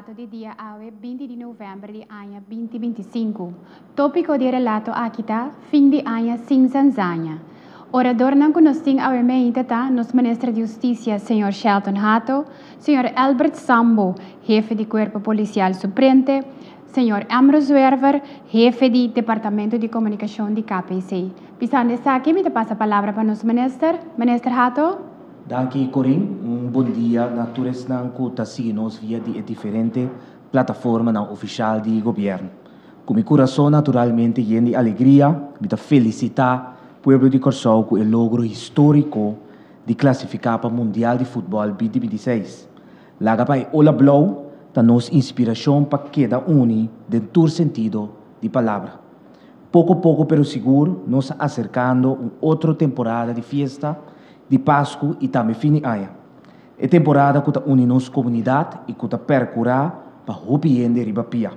relato de dia 20 de novembro de ano 2025. Tópico de relato aqui está, fim de ano sem zanzanha. Orador não conhecem ao e-mail tá, nos ministro de Justiça, Sr. Shelton Hato, Sr. Albert Sambo, jefe de Corpo Policial Suprente, Sr. Ambrose Werver, jefe de Departamento de Comunicação de KPC. Pisando aqui, me passa a palavra para nos ministro. Ministro Hato. Danke, Corin. Bom dia. Naturalmente, não está seguindo via de diferente plataforma oficial de governo. Com meu coração, naturalmente, lleno de alegria, me felicitar o povo de Corsol com o logro histórico de classificar para o Mundial de Futebol 2026. Laga para Ola Blau, está nos inspiração para cada dentro do sentido de palavra. Pouco a pouco, pero seguro, nos acercando a outra temporada de festa de Páscoa e também fim de ano. É temporada que está unindo nossa comunidade e que está percurar para o bem de Ribapia.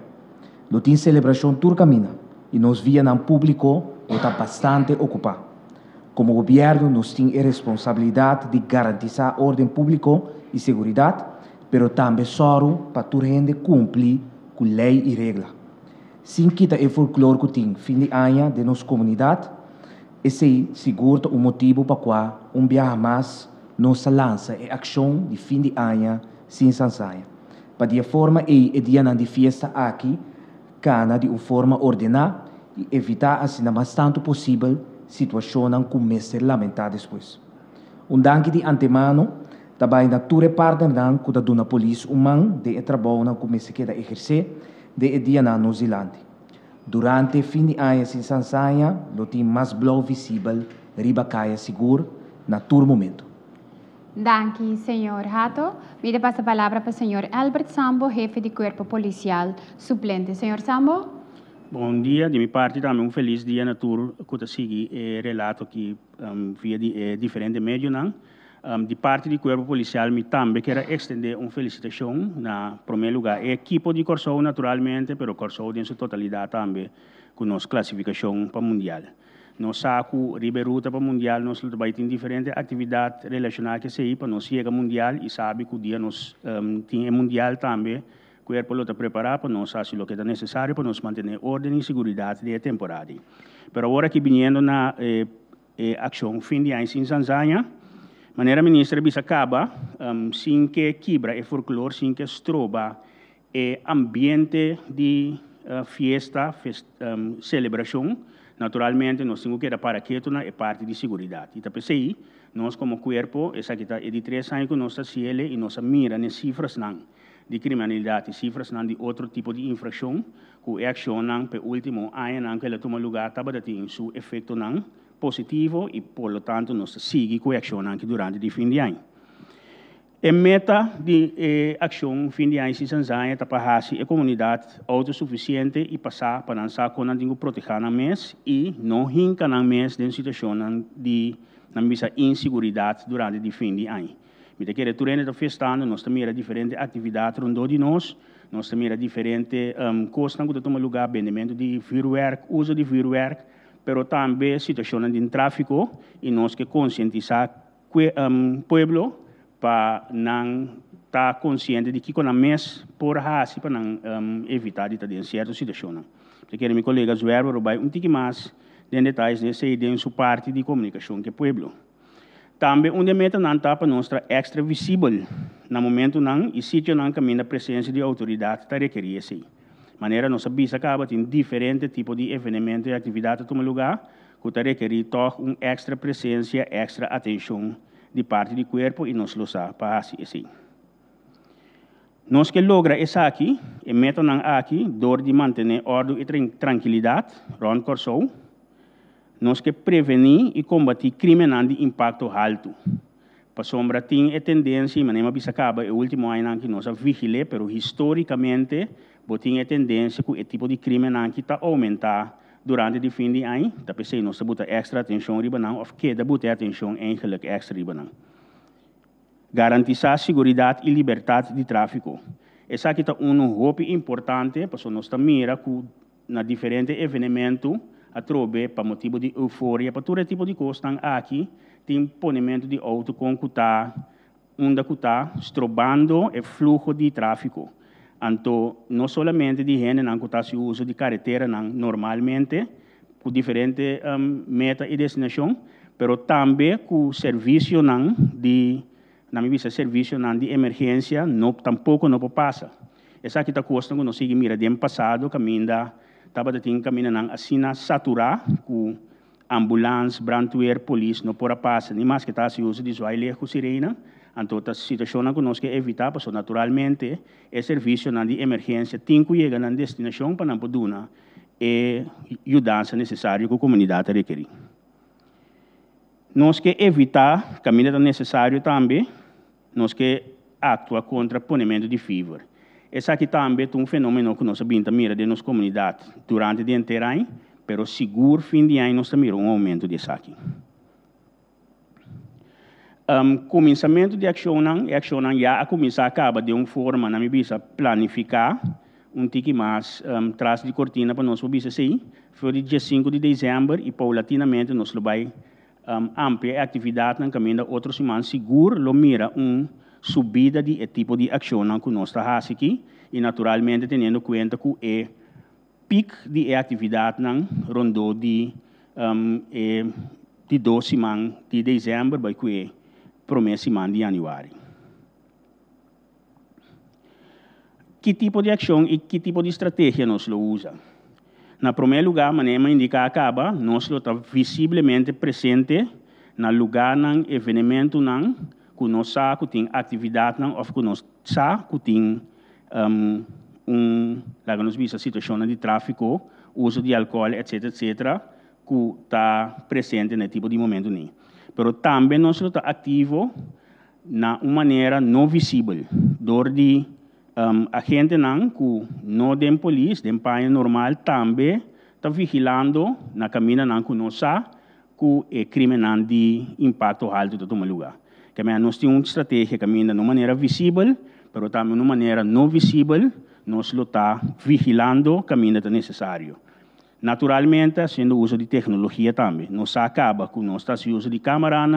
Não tem celebração turcamina e nós via no público que está bastante ocupado. Como governo, nós temos a responsabilidade de garantizar ordem público e segurança, mas também só para toda gente cumprir com lei e regra. Sem quitar o folclore que tem fim de ano de nossa comunidade, esse seguro o motivo para qual viagem mais nossa lança é ação de fim de ano sem sançanha. Para de forma e dia de festa aqui, cana de uma forma ordenada e evitar assim mais tanto possível situação como ser lamentada depois. Danke de antemano também na tua parte que da dona polícia humana de trabalho como se queda exercer de dia na Nova Zelândia. Durante o fim de ano sem sançanha, não tem mais bloco visível, riba caia seguro, na todo momento. Danke, Sr. Hato. Me passa a palavra para o Sr. Albert Sambo, jefe de Corpo Policial Suplente. Sr. Sambo? Bom dia, de minha parte também feliz dia na tour que eu segui relato aqui via de diferentes meios. De parte do Corpo Policial, me também quero estender uma felicitação, na primeiro lugar, a equipe de Corsol, naturalmente, mas Corsol em sua totalidade também, com nossa classificação para o Mundial. Nós sabemos que Riberuta para o Mundial, nós trabalhamos em diferentes atividades relacionadas com isso, para nós chegar ao Mundial e sabe que o dia nós temos Mundial também, o Corpo está preparado para nós fazer o que é necessário para nós manter ordem e segurança da temporada. Mas agora que vindo na ação fim de ano sem Zanzanha, maneira ministra bisa acaba sem que quebra e folclore, sem que estroba e ambiente de fiesta, celebração. Naturalmente, nós temos que dar para que isso é parte de segurança. E também sei, nós como corpo, essa aqui é de 3 anos que nós estamos e nós mira nas cifras de criminalidade, cifras de outro tipo de infração, que a ação para o último ano que ela toma lugar, estava tendo seu efeito positivo e, por lo tanto, nós seguimos com a ação durante o fim de ano. A meta de ação fim de ano em Zanzanha é para a comunidade autossuficiente e passar para lançar com a proteger na mês e não rincar na mês de situação de insegurança durante o fim de ano. Me quero durante a festa, nós temos diferentes atividades rondando de nós temos diferentes coisas que tomam lugar, vendimento de firework, uso de firework, mas também situação de tráfico e nós que conscientizar o povo para não estar consciente de que com a mês por assim para não evitar de estar em certa situação. Eu quero meu colega Zuerber vai pouco mais de detalhes nessa ideia em sua parte de comunicação que o povo. Também onde meta não está para nós extra visível no momento não e sítio não caminha a presença de autoridade está requerir assim. Maneira nós sabemos acaba tem diferentes tipos de eventos e atividades que tomam lugar que está requerir uma extra presença, extra atenção de parte do corpo e nós lo sabe para assim. Nós que logra essa aqui, e meta não aqui, dor de manter ordem e tranquilidade, Ron Corsol. Nós que prevenir e combater crime de impacto alto. Para sombra tem a tendência, mas não bisa acaba, o último ano que nós vigilamos, mas historicamente, tem a tendência que o tipo de crime que está aumentar durante o fim de ano, da pessoa nós botar extra atenção riba não, ou que botar atenção eigenlijk extra riba não. Garantizar segurança e liberdade de tráfico. Essa aqui está hope importante, porque nós mira que na diferentes eventos a trobe para motivo de euforia, para todo tipo de coisa aqui, tem ponimento de auto com cutar, estrobando o fluxo de tráfico. Então, não somente de gente que está se uso de carretera normalmente, com diferentes meta e destinação, mas também com serviço de emergência, tampouco não passa. Essa aqui está costa que nós seguimos mira de passado, caminha, estava tem caminho assim saturar com ambulância, brandweer, polícia, não pode passar, nem mais que está se usa de zoaile com sirena. Então, a situação que nós queremos evitar, porque naturalmente, o serviço de emergência tem que chegar na destinação para não poder dar a ajuda necessária que a comunidade requer. Nós queremos evitar caminho necessário também, nós queremos atuar contra o ponimento de fever. Esse aqui também é um fenômeno que nós sabemos mira de nossa comunidade durante o inteiro ano, mas seguro, fim de ano, nós também um aumento desse aqui. Começamento de ação já a começar acaba de uma forma, na minha vista, planificar tique mais traz de cortina para nós poder sair. Foi dia 5 de dezembro e paulatinamente nós vai amplia atividade na caminho da outra semana seguro, lo mira subida de tipo de ação que nós está aqui e naturalmente tendo conta com o pico de atividade rondou de 2 semanas de dezembro vai que promessa semana de janeiro. Que tipo de ação e que tipo de estratégia nós usa? Na primeiro lugar, maneira indica acaba, nós está visivelmente presente no lugar ng evento que nós sabe que tem atividade ou que nós sabe que tem lá nós visa situação de tráfico, uso de álcool, etc, que está presente no tipo de momento nem. Pero também nós está ativo na uma maneira não visível, dor de a gente que não tem polícia, tem pai normal também está vigilando na caminho que nós sabe que é crime de impacto alto de todo lugar. Que nós temos uma estratégia caminho de uma maneira visível, mas também de uma maneira não visível, nós está vigilando o caminho que é necessário. Naturalmente, sendo uso de tecnologia também. Nós acaba com nós está se uso de câmera,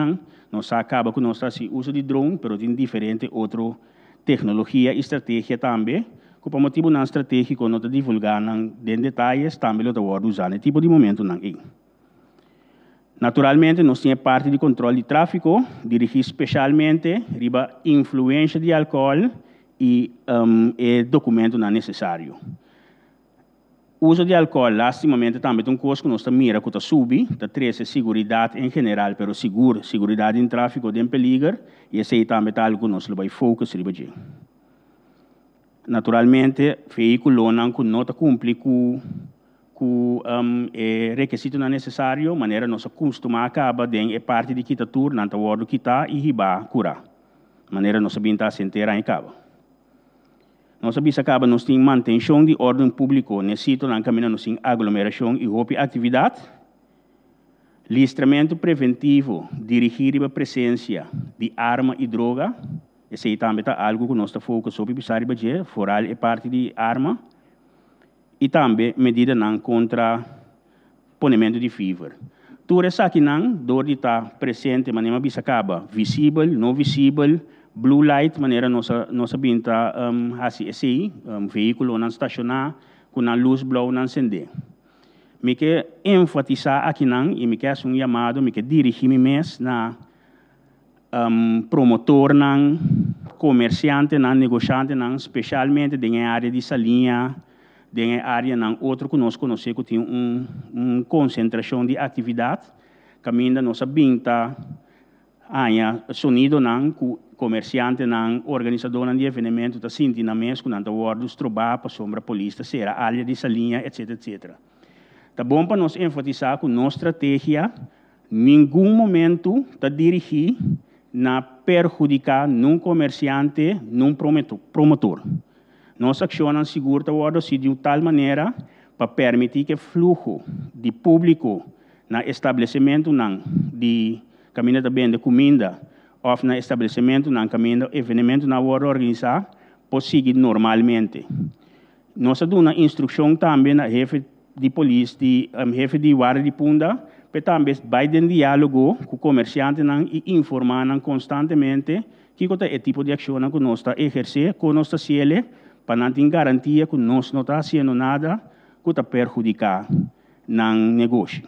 nós acaba com nós está se uso de drone, mas tem diferente outra tecnologia e estratégia também. Que por motivo não estratégico nós divulgar em detalhes também lo está usando no tipo de momento não é. Naturalmente, nós temos parte de controle de tráfego, dirigir especialmente riba influência de álcool e documento não necessário. Uso de álcool, lastimamente, também é um custo que nós mira que está subindo, está trazendo segurança em geral, mas segurança em tráfego é peligro, e esse também é algo que nós vai focar em. Naturalmente, o veículo não cumpre com o requisito necessário, de maneira nossa costuma acaba de parte de kita tour, não está o que está e riba curar. De maneira nossa binta senteira em cabo. Nós acaba nós temos manutenção de ordem público, necessito na caminho nós temos aglomeração e roupa atividade, listramento preventivo, dirigir a presença de arma e droga, esse também é algo que nós focamos sobre pisar e foral é parte de arma, e também medida contra ponimento de fever. Tudo isso aqui dor de estar presente, maneira acaba visível, não visível, blue light, maneira nossa binta assim, veículo não estacionar, com a luz blue não acender. Me quer enfatizar aqui e me quer um chamado, me quer dirigir-me mais na promotor, comerciante, negociante, especialmente na área de salinha, na área outro que nós conhecemos que tem uma concentração de atividade, caminho nossa binta, sonido comerciante, organizador de evento, está sentindo na mesa, com o wordos trobar para sombra polícia, será área de salinha, etc, etc. Tá bom para nós enfatizar que nossa estratégia, nenhum momento está dirigir na perjudicar num comerciante, num promotor. Nossa ação segura está de tal maneira para permitir que o fluxo de público no estabelecimento de caminho também de comida ou no estabelecimento no caminho de evento na hora organizar possa seguir normalmente. Nós damos uma instrução também na jefe de polícia, jefe de guarda de punta, mas também vai em diálogo com o comerciante e informar constantemente que é o tipo de ação que nós está exercendo, que nós está para não ter garantia que nós não está fazendo nada que está perjudicar no negócio.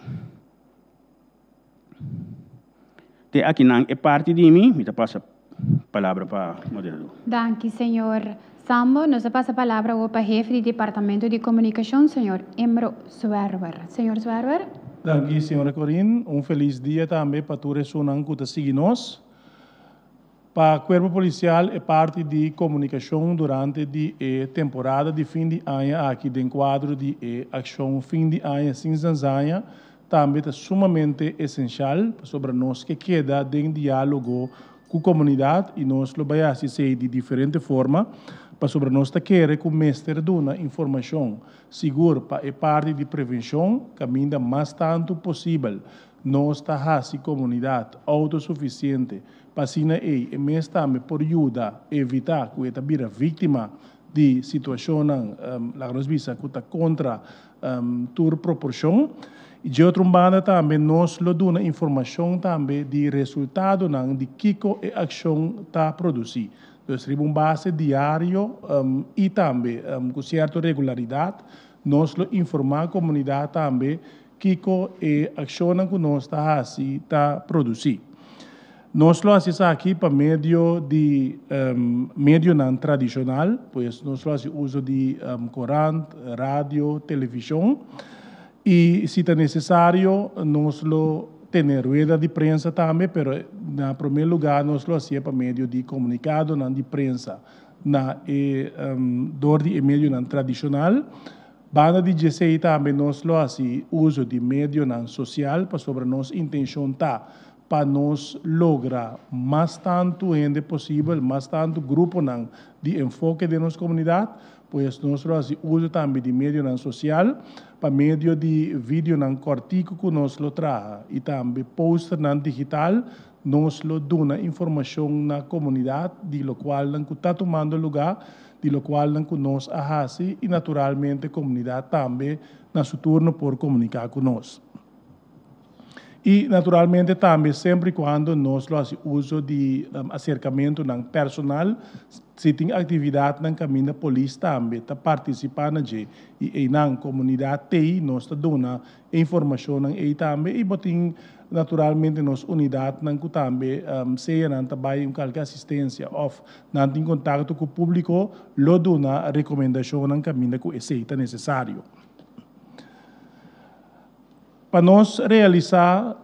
Te aqui não é parte de mim, me passa a palavra para o moderador. Danke, senhor Sambo. Nos passa a palavra ao chefe do Departamento de Comunicação, senhor Emro Zwerver. Senhor Zwerver? Danke, senhora Corinne. Feliz dia também para todos que seguem nós. Para o Corpo Policial é parte de comunicação durante a temporada de fim de ano aqui dentro do quadro de ação fim de ano em Zanzanha. Também é sumamente essencial sobre nós que queda em diálogo com a comunidade e nós lo vai assistir de diferente forma para sobre nós querer que o mestre dona informação segura para a parte de prevenção caminha mais tanto possível nós está a comunidade autossuficiente para sina e mesmo também por ajudar evitar que esta vira vítima de situação lá nós visa que está contra toda proporção. E de outra banda também nós lo dona informação também de resultado de que a ação está produzindo. Nós temos base diário e também com certa regularidade nós lo informar a comunidade também que a ação que nós está produzindo. Nós lo fazemos aqui para meio não tradicional, pois nós lo fazemos uso de corante, rádio, televisão. E se é necessário, nós lo temos rueda de prensa também, mas em primeiro lugar nós lo fazemos para meio de comunicado de prensa na dor de meio não tradicional. Banda de GCI também nós lo fazemos uso de meio não social para sobre nossa intenção para nós lograr mais tanto gente possível, mais tanto grupo de enfoque de nossa comunidade, pois nós fazemos uso também de meio não social, para meio de vídeo não cortico que nós lo traz e também poster não digital, nós lo dona informação na comunidade, de lo qual não está tomando lugar, de lo qual não nós fazemos e naturalmente a comunidade também na seu turno por comunicar com nós. E, naturalmente, também, sempre quando nós fazemos uso de acercamento personal, se tem atividade no caminho da polícia também, está participando e na comunidade TI, nós está dando informação aí também, e botem, naturalmente, nas unidades que também, seja não trabalha qualquer assistência, ou não tem contato com o público, lo dona recomendação no caminho que é necessário. Para nós realizar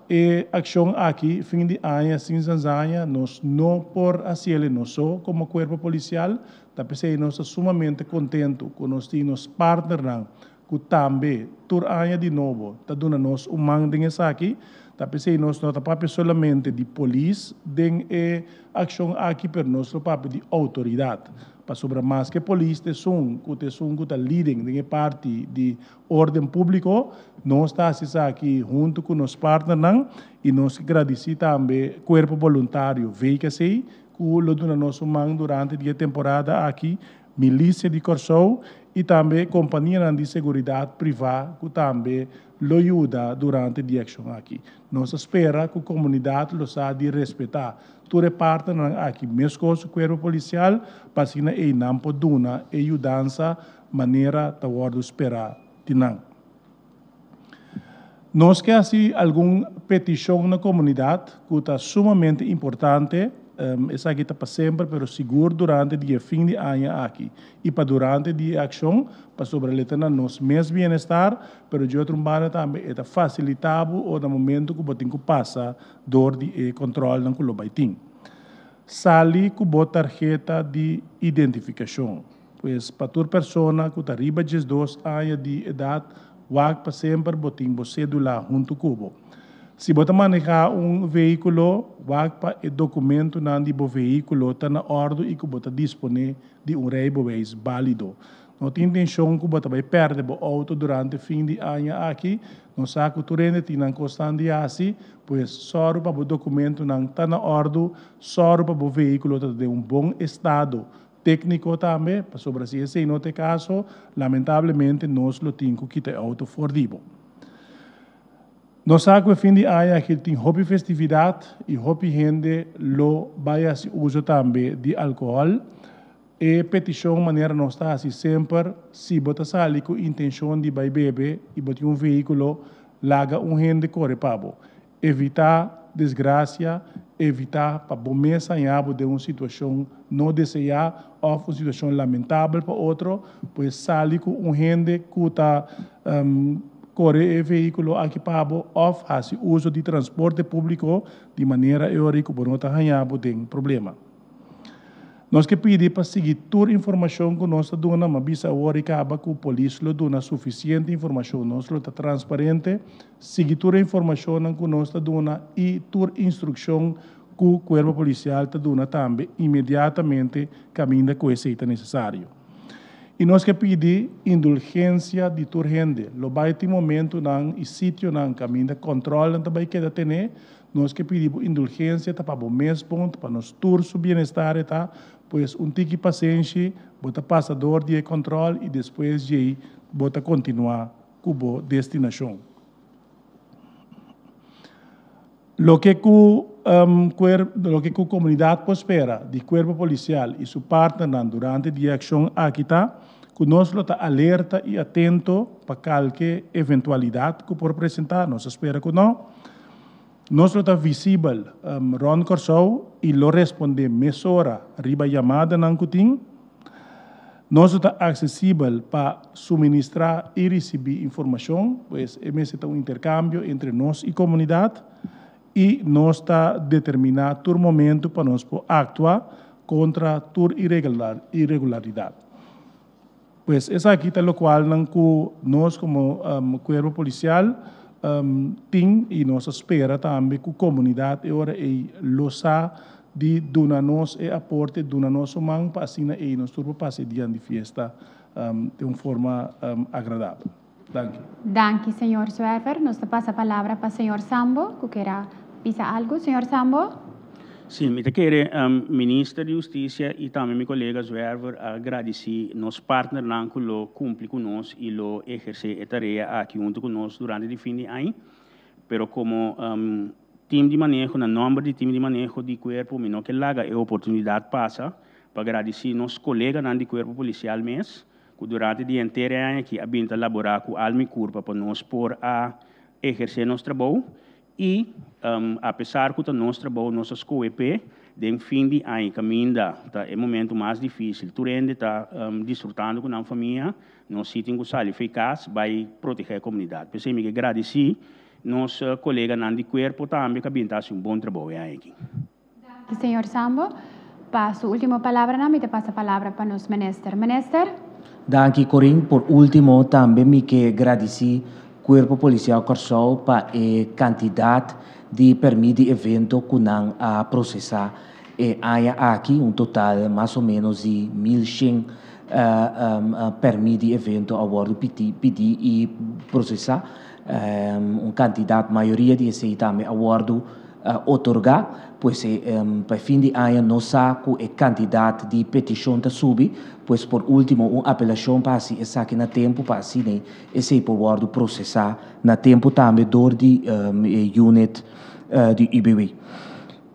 a ação aqui, fim de ano, em Zanzanha, nós não por fazer nós só como corpo policial, também nós estamos sumamente contentos com nós temos partners que também, todo ano de novo, está dando nós mando aqui, também nós não estamos somente de polícia, de ação aqui, mas nós estamos de autoridade. Para sobre mais que polícia são que está lidando de parte de ordem público, nós estamos aqui junto com os partners e nós agradecemos também o corpo voluntário VKC, que lo dona nosso mão durante a temporada aqui, milícia de Corsou e também companhia de segurança privada, que também lo ajuda durante a ação aqui. Nós esperamos que a comunidade lo saiba respeitar. Toda parte aqui, mesmo com o corpo policial, para que não pode dar ajudança maneira de esperar de não. Nós queremos alguma petição na comunidade que está sumamente importante. Essa aqui está para sempre, mas seguro durante o fim de ano aqui. E para durante a ação, para sobreviver nosso mesmo bem-estar, mas de outra maneira também é facilitável ou no momento que você passa dor de controle no Kulobaitim. Sali com a tarjeta de identificação. Pois para toda pessoa que está arriba de 2 anos de idade, para sempre botem você cédula junto com o Se você manejar veículo, para o documento do veículo está na ordem e que você dispõe de rijbewijs válido. Não tem intenção que você vai perder o auto durante o fim de ano aqui. Não sabe que o turno tem constante assim, pois só para o documento não está na ordem, só para o veículo está de bom estado técnico também, para sobre esse no caso, lamentavelmente nós lo temos que ter auto fordido. Nós sabemos que o fim de ano aqui tem hobby festividade e hobby gente lo vai a uso também de álcool. E petição maneira nós está assim sempre, se bota sali com intenção de vai beber e botar veículo, larga gente corre para evitar desgraça, evitar para bom sair de uma situação não desejada ou uma situação lamentável para outro, pois sali com gente que está corre veículo aqui para ou faz uso de transporte público de maneira que não está tem problema. Nós que pedimos para seguir toda a informação que nós damos, mas bisa agora que a polícia dá suficiente informação, nós está transparente, seguir toda a informação que nós damos e toda a instrução que o corpo policial dá também, imediatamente caminha com esse necessário. E nós que pedimos indulgência de toda gente, lo vai ter momento e sítio não caminha controle também que da ter, nós que pedimos indulgência para o mesmo para nós todos o bem-estar pois tique paciente, bota passador de controle e depois de bota continuar com a destinação. Lo que a comunidade espera do corpo policial e sua partner durante a ação aqui que nós está alerta e atento para qualquer eventualidade que por apresentar, nós espera que não. Nós está visível Ron Corsou e lo responde mesora riba chamada não cutim. Nós está acessível para suministrar e receber informação, pois é um intercâmbio entre nós e comunidade e nós está determinado todo momento para nós actuar contra toda irregularidade. Pois essa aqui é o qual nós como corpo policial tem e nós espera também que a comunidade losa de donar-nos e aporte, donar-nos o mão para assim nós turbo passe dia de festa de uma forma agradável. Danke. Danke, senhor Zwerver. Nós passa a palavra para o senhor Sambo, que quer dizer algo. Senhor Sambo? Sim, eu quero ministro da Justiça e também meu colega Zwerver agradecer nos partners que lo cumpre conosco e lo exerce a tarefa aqui junto conosco durante o fim de ano. Pero como time de manejo, na número de time de manejo de corpo, não que laga a oportunidade passa para agradecer nos colegas de corpo policial mesmo, que durante o dia inteiro aqui a laborar com alma e curva para nós por a exercer nosso trabalho. E, apesar que o nosso trabalho, nossas COEP, de fim de ano, caminha, é o momento mais difícil. Tu ainda está desfrutando com a família, nós sentimos que eficaz, vai proteger a comunidade. Por isso, eu agradecer nosso colega de corpo também, que está um bom trabalho aqui. Senhor Sambo, passo a última palavra, não me passa a palavra para nos ministro. Ministro? Danke, Corinne. Por último, também me quero agradecer Corpo Policial Corsou para a quantidade de permite de evento que não a processar. E há aqui total mais ou menos de 1.100 permite de evento a bordo pedir e processar. Uma quantidade, maioria de esse também a bordo otorgar, pois para fim de ano não sabe a quantidade de petição que sube, pois por último uma apelação para si essa aqui na tempo para si esse por bordo processar na tempo também dor de unit de IBW.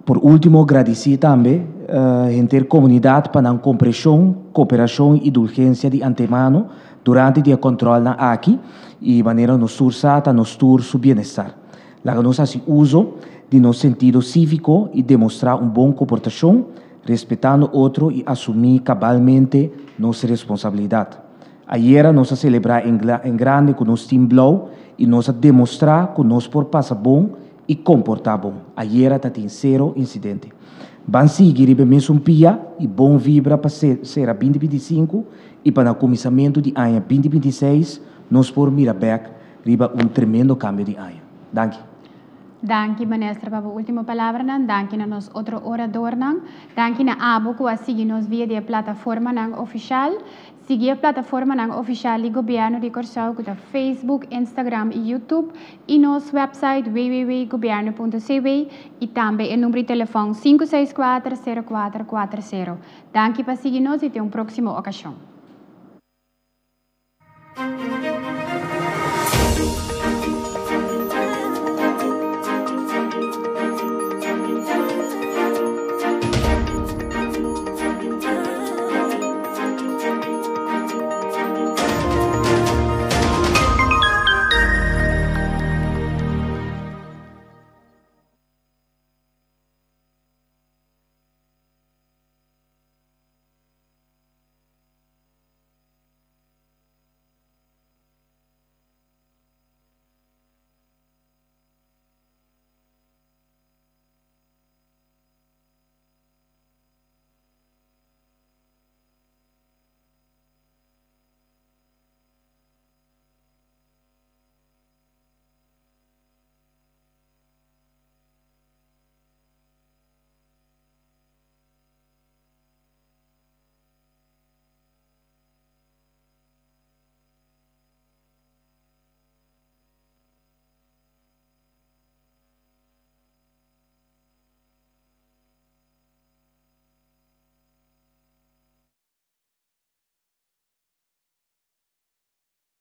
Por último agradecer também a comunidade para a compreensão, cooperação e indulgência de antemano durante o controle na aqui e maneira nos sursata nos tur su bem-estar. Lá nós assim uso de nosso sentido cívico e demonstrar bom comportação, respeitando outro e assumir cabalmente nossa responsabilidade. Ayer nós celebrar em grande com nosso team Blow e nós demonstrar que nós por passar bom e comportar bom. Ayer tem zero incidente. Van seguir o mesmo pia e bom vibra para ser a 2025 e para o começamento de ano 2026 nós por Mirabec riba tremendo cambio de ano. Danke. Danke, ministro, para a última palavra. Danke a nós outro orador. Danke a abo que assiste nos via de plataforma oficial. Seguir a plataforma oficial do governo de Corsou, que é Facebook, Instagram e YouTube. E nosso website www.governo.cw e também o número de telefone 564-0440. Danke para seguir nos e até uma próxima ocasião.